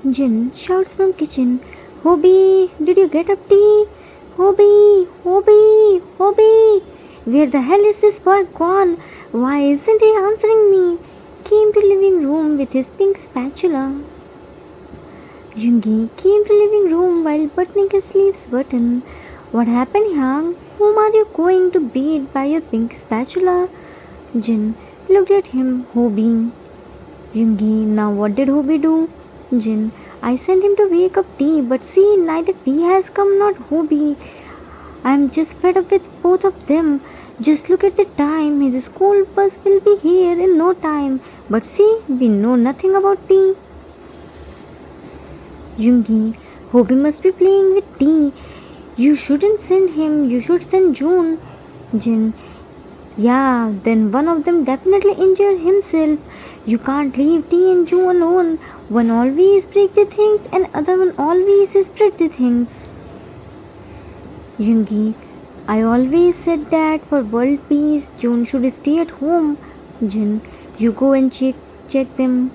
Jin shouts from kitchen, Hobie, did you get up tea? Hobie, Hobie, Hobie. Where the hell is this boy gone? Why isn't he answering me? Came to living room with his pink spatula. Jungi came to living room while buttoning his sleeves button. What happened, Yang? Whom are you going to beat by your pink spatula? Jin looked at him, Hobie. Jungi, now what did Hobie do? Jin, I sent him to wake up tea, but see, neither tea has come nor Hobie. I'm just fed up with both of them. Just look at the time. His school bus will be here in no time. But see, we know nothing about tea. Jungi, Hobie must be playing with tea. You shouldn't send him. You should send June. Jin, yeah, then one of them definitely injured himself. You can't leave Tea and June alone. One always break the things and other one always spread the things. Jungi, I always said that for world peace, June should stay at home. Jin, you go and check them.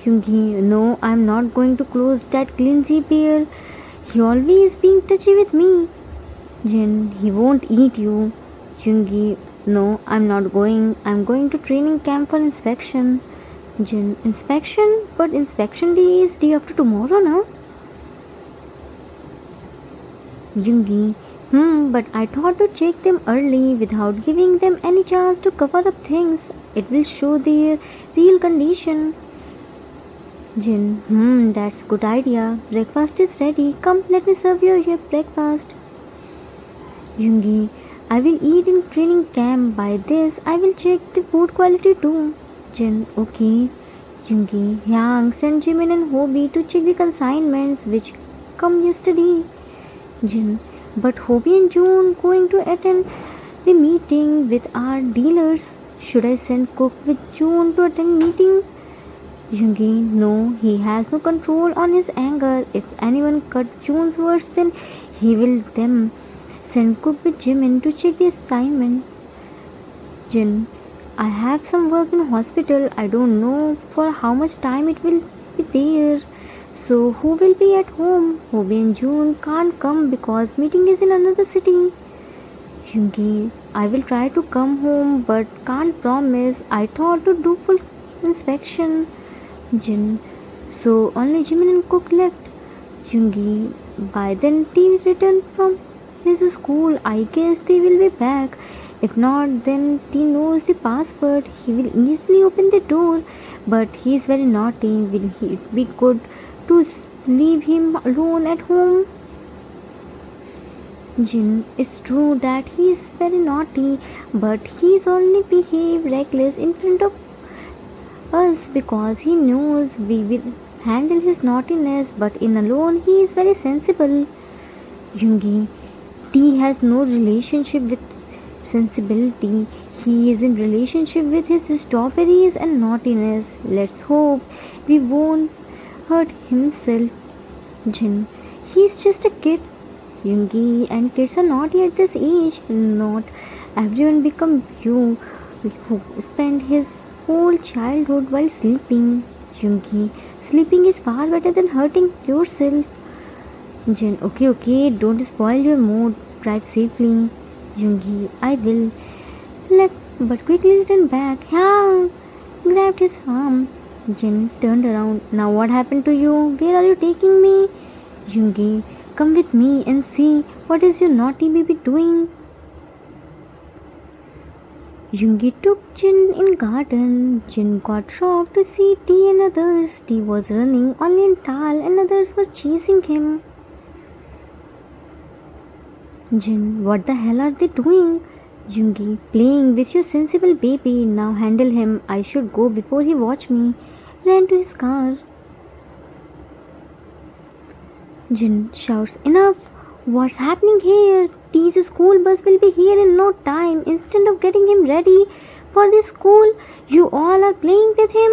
Jungi, no, I'm not going to close that clingy bear. He always being touchy with me. Jin, he won't eat you. Jungi, no, I'm not going. I'm going to training camp for inspection. Jin, inspection? But inspection day is day after tomorrow, na? Jungi, but I thought to check them early without giving them any chance to cover up things. It will show their real condition. Jin, that's a good idea. Breakfast is ready. Come, let me serve you your breakfast. Jungi, I will eat in training camp. By this, I will check the food quality too. Jin, okay. Jungi, Yang, send Jimin and Hobie to check the consignments which come yesterday. Jin, but Hobie and June going to attend the meeting with our dealers. Should I send Cook with June to attend meeting? Jungi, no, he has no control on his anger. If anyone cut June's words, then he will them. Send Cook with Jimin to check the assignment. Jin, I have some work in hospital. I don't know for how much time it will be there. So who will be at home? Hobie and June can't come because meeting is in another city. Jungi, I will try to come home but can't promise. I thought to do full inspection. Jin, so only Jimin and Cook left. Jungi, by then T returned from his school. I guess they will be back. If not, then T knows the password. He will easily open the door. But he is very naughty. Will it be good to leave him alone at home? Jin, it's true that he is very naughty, but he is only behave reckless in front of us because he knows we will handle his naughtiness, but in alone he is very sensible. Jungi, T has no relationship with sensibility. He is in relationship with his strawberries and naughtiness. Let's hope we won't hurt himself. Jin, he's just a kid. Jungi, and kids are naughty at this age. Not everyone become you who spend his whole childhood while sleeping. Jungi, sleeping is far better than hurting yourself. Jin, okay, don't spoil your mood. Drive safely. Jungi, I will. Left, but quickly returned back. Yang grabbed his arm. Jin turned around. Now what happened to you? Where are you taking me? Jungi, come with me and see what is your naughty baby doing. Jungi took Jin in garden. Jin got shocked to see T and others. T was running only in Tal and others were chasing him. Jin, what the hell are they doing? Jungi, playing with your sensible baby. Now handle him. I should go before he watch me. Ran to his car. Jin shouts, enough! What's happening here? T's school bus will be here in no time. Instead of getting him ready for the school, you all are playing with him?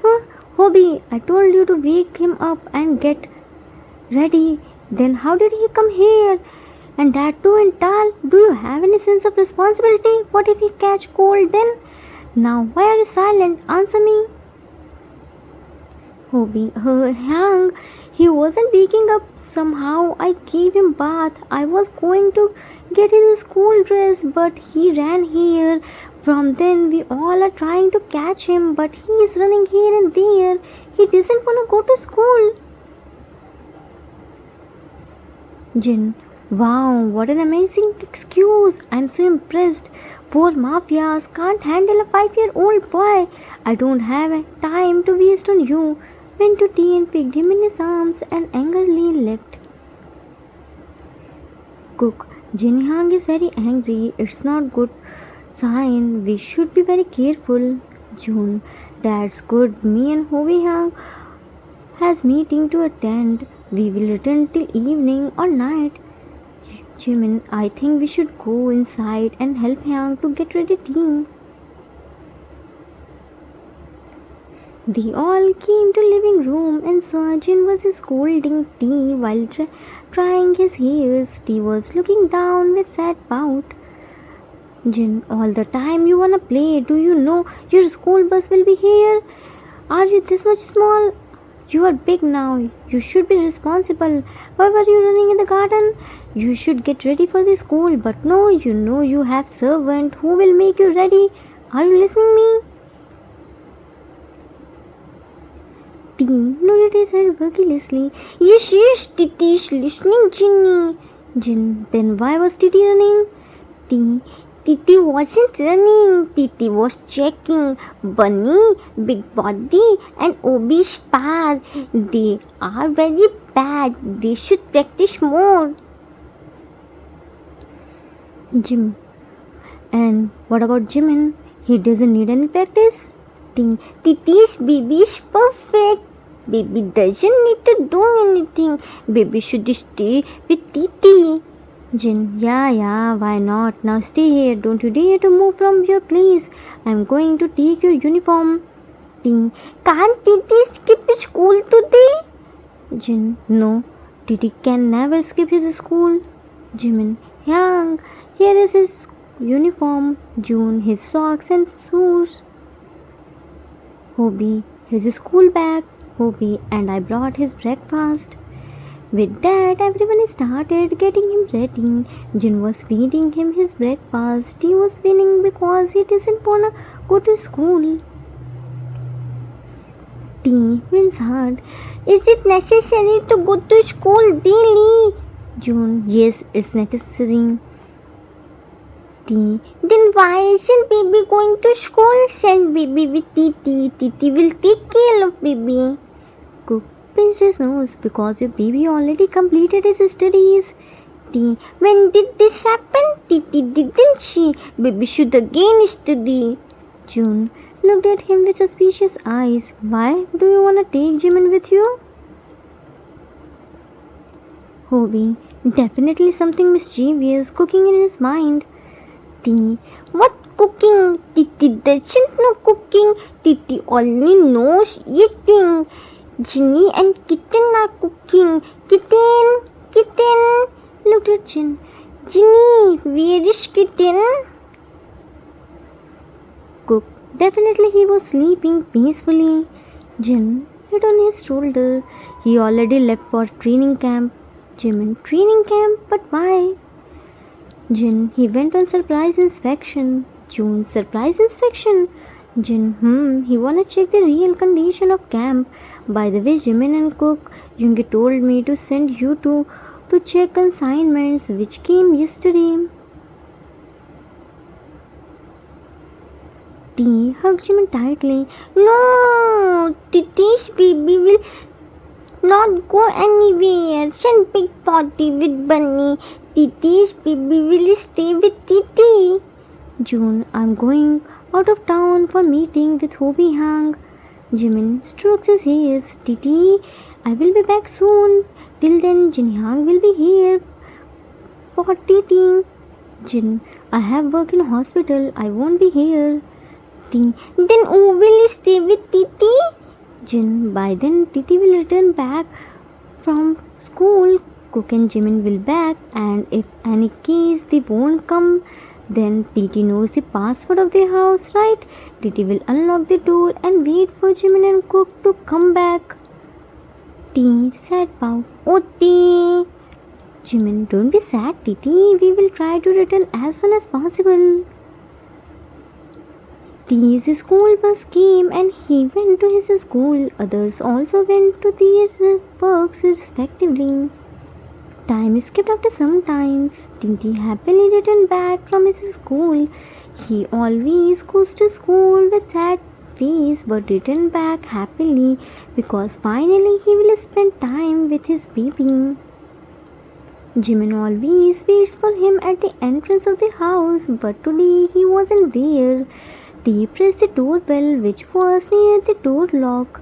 Huh? Hobie, I told you to wake him up and get ready. Then how did he come here? And that too in Tal? Do you have any sense of responsibility? What if he catch cold then? Now why are you silent? Answer me. Hang, he wasn't waking up somehow. I gave him bath. I was going to get his school dress, but he ran here. From then, we all are trying to catch him, but he is running here and there. He doesn't want to go to school. Jin, wow, what an amazing excuse. I'm so impressed. Four mafias can't handle a 5-year-old boy. I don't have time to waste on you. Went to tea and picked him in his arms and angrily left. Cook, Jin Hang is very angry. It's not good sign. We should be very careful. June, that's good. Me and Hovey Hang has meeting to attend. We will return till evening or night. Jimin, I think we should go inside and help Hyang to get ready tea. They all came to living room and Sojin was scolding T while trying his hairs. T was looking down with sad pout. Jin, all the time you wanna play. Do you know your school bus will be here? Are you this much small? You are big now. You should be responsible. Why were you running in the garden? You should get ready for the school. But no, you know you have servant who will make you ready. Are you listening me? T nodded his head vigorously. Yes, Titi is listening, Ginny. Jin, then why was Titi running? T, Titi wasn't running. Titi was checking Bunny, Big Body, and Obi's pair. They are very bad. They should practice more. Jim. And what about Jimin? He doesn't need any practice. Titi's baby is perfect. Baby doesn't need to do anything. Baby should stay with Titi. Jin, yeah, why not? Now stay here. Don't you dare to move from your place. I'm going to take your uniform. T, can't Titi skip school today? Jin, no. Titi can never skip his school. Jimin, Yang, here is his uniform. June, his socks and shoes. Hobie, his school bag. Hobie and I brought his breakfast. With that, everyone started getting him ready. Jin was feeding him his breakfast. He was winning because he doesn't wanna go to school. T wins hard. Is it necessary to go to school daily? June, yes, it's necessary. T, then why isn't baby going to school? Send baby with Titi. Titi will take care of baby. Cook pinched his nose because your baby already completed his studies. T, when did this happen? Titi didn't she? Baby should again study. June looked at him with suspicious eyes. Why do you want to take Jimin with you? Hobie, definitely something mischievous cooking in his mind. T, what cooking? Titi doesn't know cooking. Titi only knows eating. Ginny and Kitten are cooking. Kitten looked at Jin. Ginny, where is Kitten? Cook, definitely he was sleeping peacefully. Jin hit on his shoulder. He already left for training camp. Jimin, training camp? But why? Jin, he went on surprise inspection. June, surprise inspection? Jin, he wanna check the real condition of camp. By the way, Jimin and Cook, Yoongi told me to send you two to check consignments which came yesterday. T hugged Jimin tightly. No, Titi's baby will not go anywhere. Send Big Body with Bunny. Titi's baby will stay with Titi. June, I'm going out of town for meeting with Hobie Hang. Jimin strokes his ears. Titi, I will be back soon. Till then, Jin Hang will be here for Titi. Jin, I have work in hospital. I won't be here. T, then who will stay with Titi? Jin, by then Titi will return back from school. Cook and Jimin will back, and if any case they won't come, then Titi knows the password of the house, right? Titi will unlock the door and wait for Jimin and Cook to come back. T said Bow. Oh, T! Jimin, don't be sad, Titi. We will try to return as soon as possible. T's school bus came and he went to his school. Others also went to their works respectively. Time skipped after some time. Titi happily returned back from his school. He always goes to school with sad face but returned back happily because finally he will spend time with his baby. Jimin always waits for him at the entrance of the house, but today he wasn't there. T pressed the doorbell, which was near the door lock.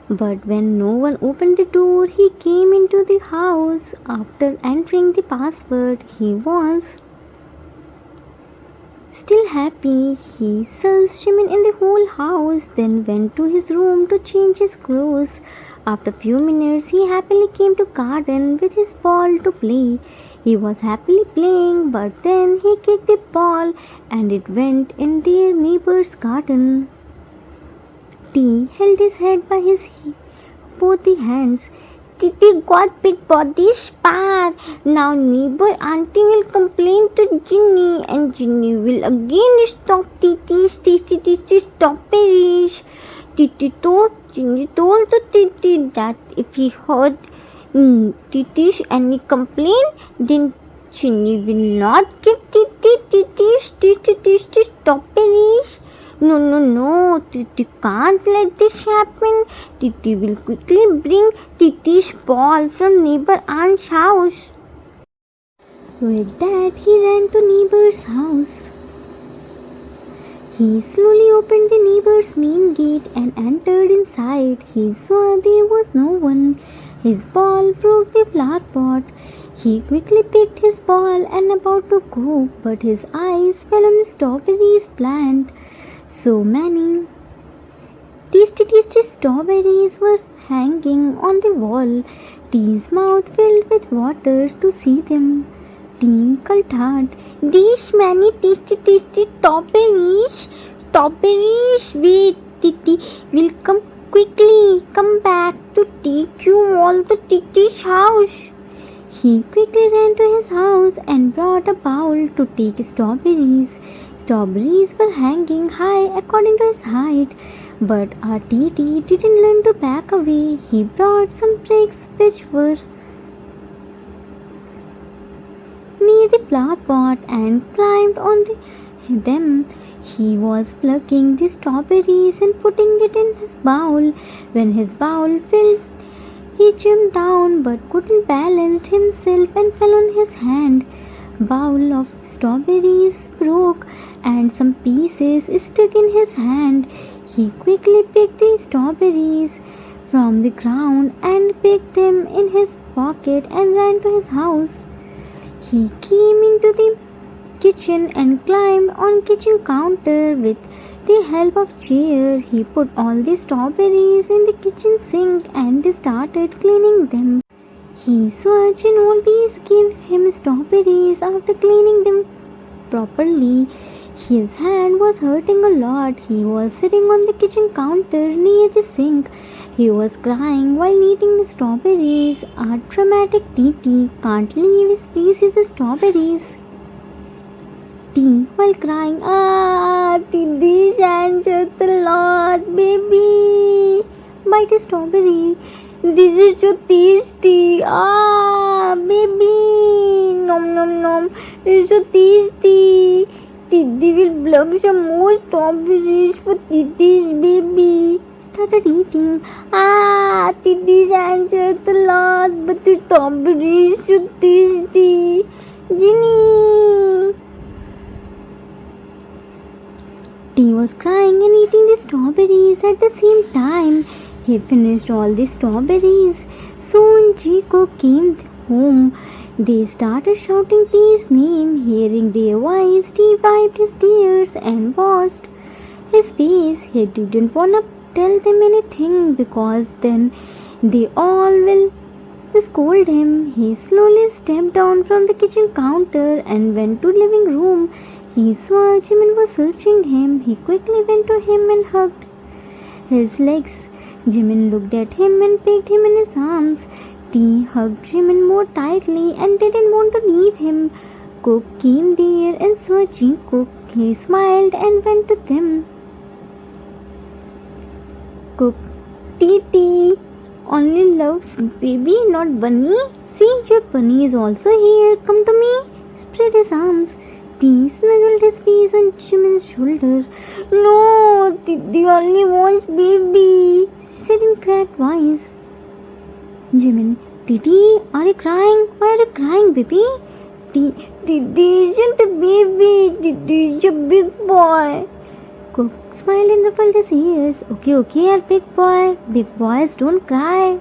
But when no one opened the door, he came into the house. After entering the password, he was still happy. He searched Jimin in the whole house, then went to his room to change his clothes. After few minutes, he happily came to garden with his ball to play. He was happily playing, but then he kicked the ball and it went in their neighbor's garden. T held his head by his both the hands. Titi got big body spar. Now neighbor auntie will complain to Ginny and Ginny will again stop Titi's stopperies. Ginny told to Titi that if he heard Titi's any complaint, then Ginny will not give Titi's stopperies. No, Titi can't let this happen. Titi will quickly bring Titi's ball from neighbor aunt's house. With that, he ran to neighbor's house. He slowly opened the neighbor's main gate and entered inside. He saw there was no one. His ball broke the flower pot. He quickly picked his ball and about to go, but his eyes fell on the strawberries plant. So many tasty strawberries were hanging on the wall. T's mouth filled with water to see them. Tinkled hard. These many tasty strawberries. Wait, Titi will come quickly. Come back to take you all to Titi's house. He quickly ran to his house and brought a bowl to take strawberries. Strawberries were hanging high according to his height, but our Titi didn't learn to back away. He brought some bricks which were near the flower pot and climbed on them. He was plucking the strawberries and putting it in his bowl. When his bowl filled, he jumped down but couldn't balance himself and fell on his hand. Bowl of strawberries broke and some pieces stuck in his hand. He quickly picked the strawberries from the ground and picked them in his pocket and ran to his house. He came into the kitchen and climbed on kitchen counter with the help of chair. He put all the strawberries in the kitchen sink and started cleaning them. He saw Jin always give him strawberries after cleaning them properly. His hand was hurting a lot. He was sitting on the kitchen counter near the sink. He was crying while eating strawberries. A dramatic Titi can't leave his pieces of strawberries. T while crying, Titi shan't a lot, baby. Bite a strawberry. This is so tasty. Baby. Nom. It's so tasty. Titi will pluck some more strawberries for Titi's baby. Started eating. Titi shan't a lot, but the strawberry is so tasty. Ginny. T was crying and eating the strawberries at the same time. He finished all the strawberries. Soon Chico came home. They started shouting T's name. Hearing their voice, T wiped his tears and washed his face. He didn't want to tell them anything because then they all will scold him. He slowly stepped down from the kitchen counter and went to living room. He saw Jimin was searching him. He quickly went to him and hugged his legs. Jimin looked at him and picked him in his arms. T hugged Jimin more tightly and didn't want to leave him. Cook came there and saw Jungkook. He smiled and went to them. Cook, T only loves baby, not bunny. See, your bunny is also here. Come to me. Spread his arms. T snuggled his face on Jimin's shoulder. No, Didi only wants baby, said in cracked voice. Jimin, Didi, are you crying? Why are you crying, baby? Didi isn't a baby. Didi is a big boy. Cook smiled and ruffled his ears. Okay, our big boy. Big boys don't cry.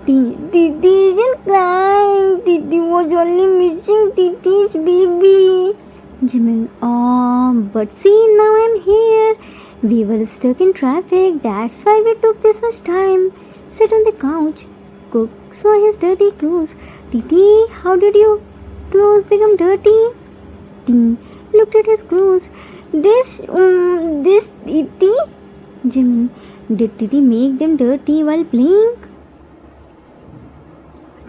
Didi isn't crying. Didi was only missing Didi's baby. Jimin, oh, but see, now I'm here. We were stuck in traffic. That's why we took this much time. Sit on the couch. Cook saw his dirty clothes. Didi, how did your clothes become dirty? T looked at his clothes. This Didi? Jimin, did Didi make them dirty while playing?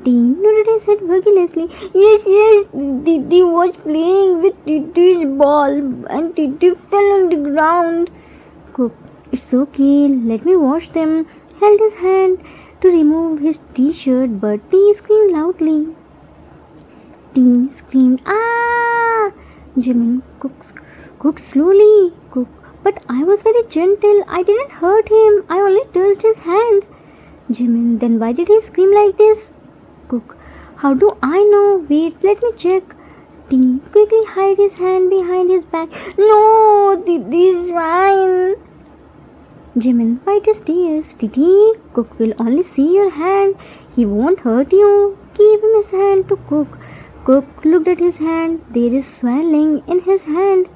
T nodded his head vigorously. Yes, Didi was playing with Didi's ball and Didi fell on the ground. Cook, it's okay, let me wash them. Held his hand to remove his t-shirt, but T screamed loudly. T screamed, ah! Jimin, Cook slowly. Cook, but I was very gentle. I didn't hurt him. I only touched his hand. Jimin, then why did he scream like this? Cook, how do I know? Wait, let me check. T quickly hid his hand behind his back. No, this is fine. Jimin wiped his tears. Titi, Cook will only see your hand. He won't hurt you. Give him his hand to Cook. Cook looked at his hand. There is swelling in his hand.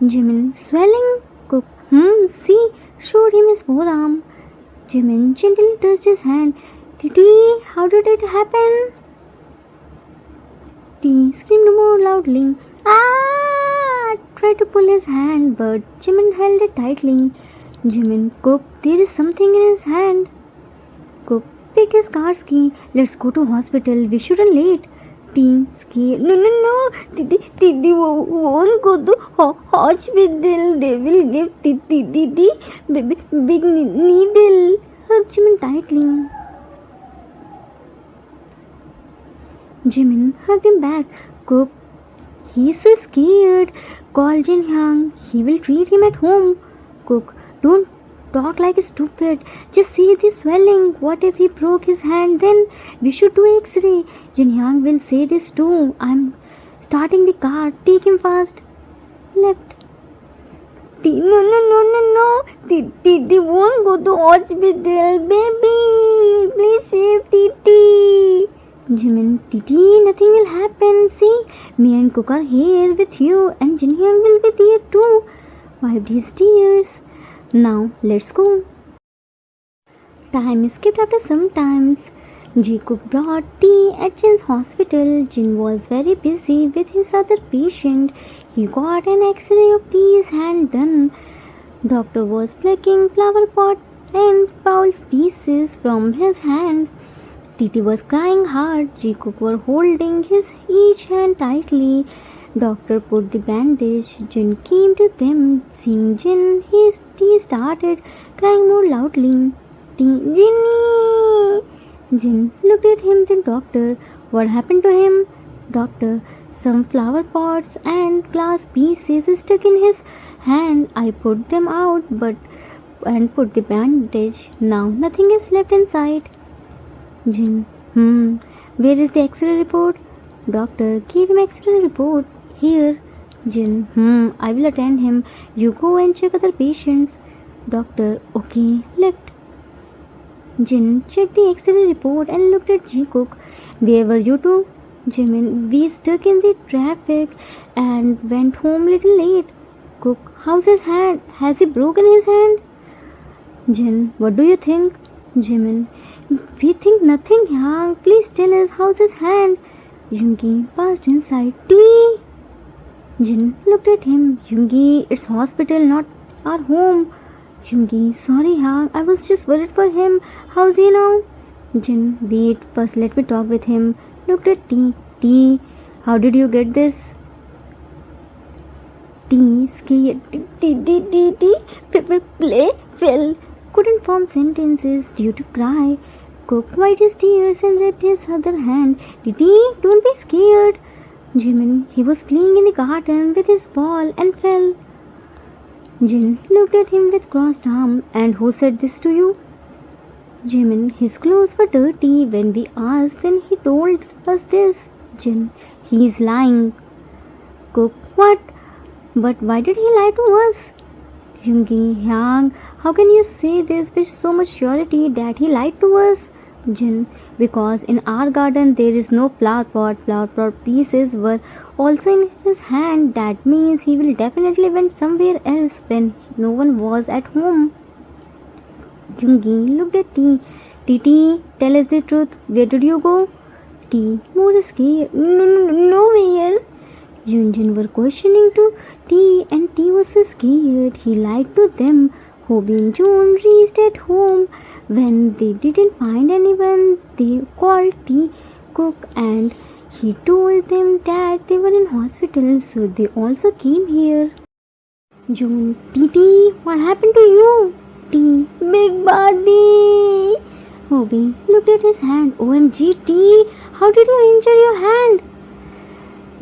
Jimin, swelling? Cook, see, showed him his forearm. Jimin gently touched his hand. Titi, how did it happen? T screamed more loudly. Ah! Tried to pull his hand, but Jimin held it tightly. Jimin, Cook, there is something in his hand. Cook picked his car's key. Let's go to hospital. We shouldn't late. T scared. No. Didi won't go to hospital. They will give Didi big needle. Hugged Jimin tightly. Jimin hugged him back. Cook, he's so scared. Call Jin Hyang. He will treat him at home. Cook, don't talk like a stupid. Just see the swelling. What if he broke his hand? Then we should do X-ray. Jin Hyang will say this too. I'm starting the car. Take him fast. Left. No. Didi won't go to hospital. Baby, please save Didi. Jimin, Titi, nothing will happen. See, me and Cook are here with you, and Jin Hyang will be there too. Wiped his tears. Now, let's go. Time skipped after some times. Jacob brought tea at Jin's hospital. Jin was very busy with his other patient. He got an X-ray of T's hand done. Doctor was plucking flower pot and bowl pieces from his hand. Titi was crying hard. Jacob was holding his each hand tightly. Doctor put the bandage. Jin came to them. Seeing Jin, he started crying more loudly. Jinny! Jin looked at him. Then doctor, what happened to him? Doctor, some flower pots and glass pieces stuck in his hand. I put them out and put the bandage. Now nothing is left inside. Jin, where is the X-ray report? Doctor, give him X-ray report. Here. Jin, I will attend him. You go and check other patients. Doctor, okay, left. Jin checked the X-ray report and looked at Jikook. Where were you two? Jimin, we stuck in the traffic and went home little late. Cook, how's his hand? Has he broken his hand? Jin, what do you think? Jimin, we think nothing, Yang. Please tell us how's his hand. Yoongi passed inside. Tea! Jin looked at him. Yoongi, it's hospital, not our home. Yoongi, sorry Hyang, I was just worried for him. How's he now? Jin, wait, first let me talk with him. Looked at T. T, how did you get this? T, scared. Play, fell. Couldn't form sentences due to cry. Cook wiped his tears and wrapped his other hand. T, don't be scared. Jimin, he was playing in the garden with his ball and fell. Jin looked at him with crossed arm. And who said this to you? Jimin, his clothes were dirty. When we asked, then he told us this. Jin, he's lying. Cook, what? But why did he lie to us? Yoongi, Hyang, how can you say this with so much surety that he lied to us? Jin, because in our garden there is no flower pot. Flower pot pieces were also in his hand. That means he will definitely went somewhere else when no one was at home. Yoongi looked at T. T, tell us the truth. Where did you go? T, more scared. Nowhere. Yunjin were questioning to T and T was so scared. He lied to them. Hobie and June reached at home. When they didn't find anyone, they called T Cook and he told them that they were in hospital, so they also came here. June, T, what happened to you? T, Big Badi. Hobie looked at his hand. OMG, T, how did you injure your hand?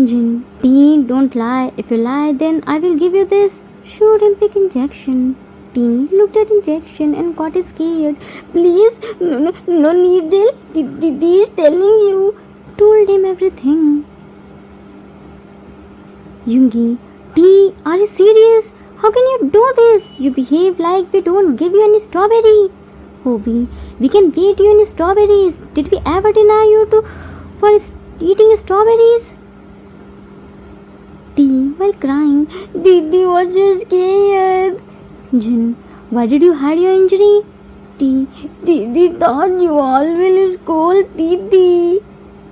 Jin, T, don't lie. If you lie, then I will give you this. Showed him pick injection. T looked at injection and got scared. Please, no needle. Didi is telling you. Told him everything. Yoongi, T, are you serious? How can you do this? You behave like we don't give you any strawberry. Hobie, we can beat you in strawberries. Did we ever deny you for eating strawberries? T, while crying, Didi was so scared. Jin, why did you hide your injury? T, Didi thought you all will scold Didi.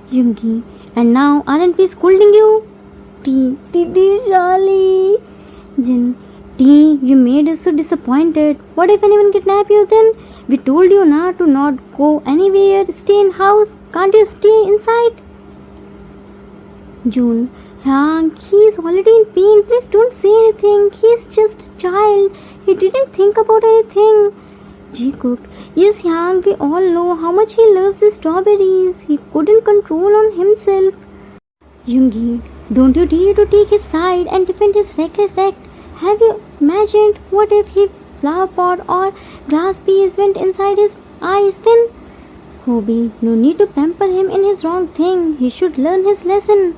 Yoongi, and now aren't we scolding you? T, Didi Shali. Jin, T, you made us so disappointed. What if anyone kidnap you then? We told you not go anywhere. Stay in house. Can't you stay inside? June, Hyang, he is already in pain. Please don't say anything. He is just a child. He didn't think about anything. Ji-Cook, yes, Hyang, we all know how much he loves the strawberries. He couldn't control on himself. Yoongi, don't you dare to take his side and defend his reckless act. Have you imagined what if he flower pot or grass piece went inside his eyes then? Hobie, no need to pamper him in his wrong thing. He should learn his lesson.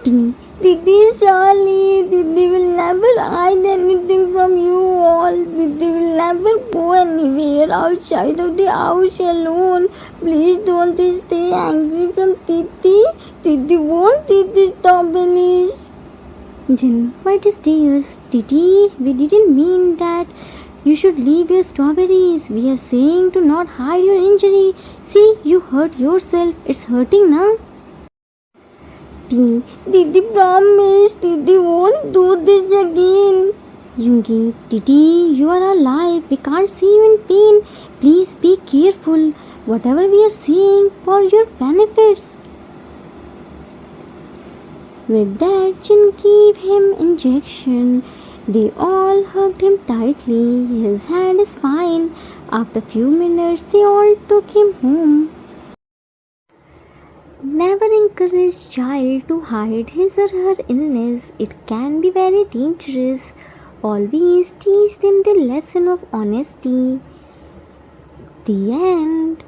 T, Didi Shali, Didi will never hide anything from you all. Didi will never go anywhere outside of the house alone. Please don't stay angry from Didi. Didi won't eat the strawberries. Jin wiped his tears. Didi, we didn't mean that you should leave your strawberries. We are saying to not hide your injury. See, you hurt yourself. It's hurting now. T, Didi promise. Didi won't do this again. Yoongi, Didi, you are alive. We can't see you in pain. Please be careful. Whatever we are saying for your benefits. With that, Jin gave him injection. They all hugged him tightly. His hand is fine. After few minutes, they all took him home. Never encourage child to hide his or her illness. It can be very dangerous. Always teach them the lesson of honesty. The end.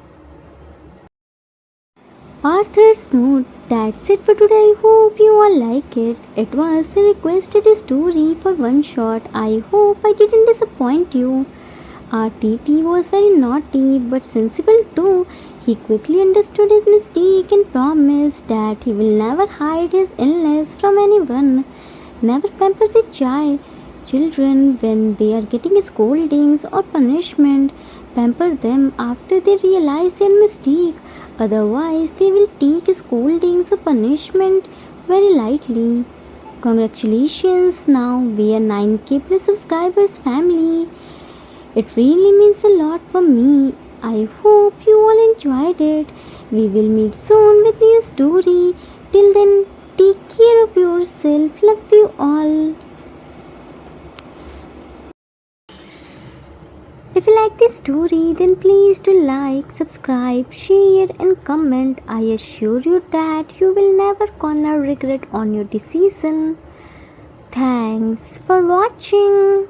Author's note. That's it for today. I hope you all like it. It was the requested story for one shot. I hope I didn't disappoint you. Our TT was very naughty but sensible too. He quickly understood his mistake and promised that he will never hide his illness from anyone. Never pamper the children when they are getting scoldings or punishment. Pamper them after they realize their mistake. Otherwise, they will take scoldings or punishment very lightly. Congratulations, now we are 9k plus subscribers family. It really means a lot for me. I hope you all enjoyed it. We will meet soon with new story. Till then, take care of yourself. Love you all. If you like this story, then please do like, subscribe, share, and comment. I assure you that you will never gonna regret on your decision. Thanks for watching.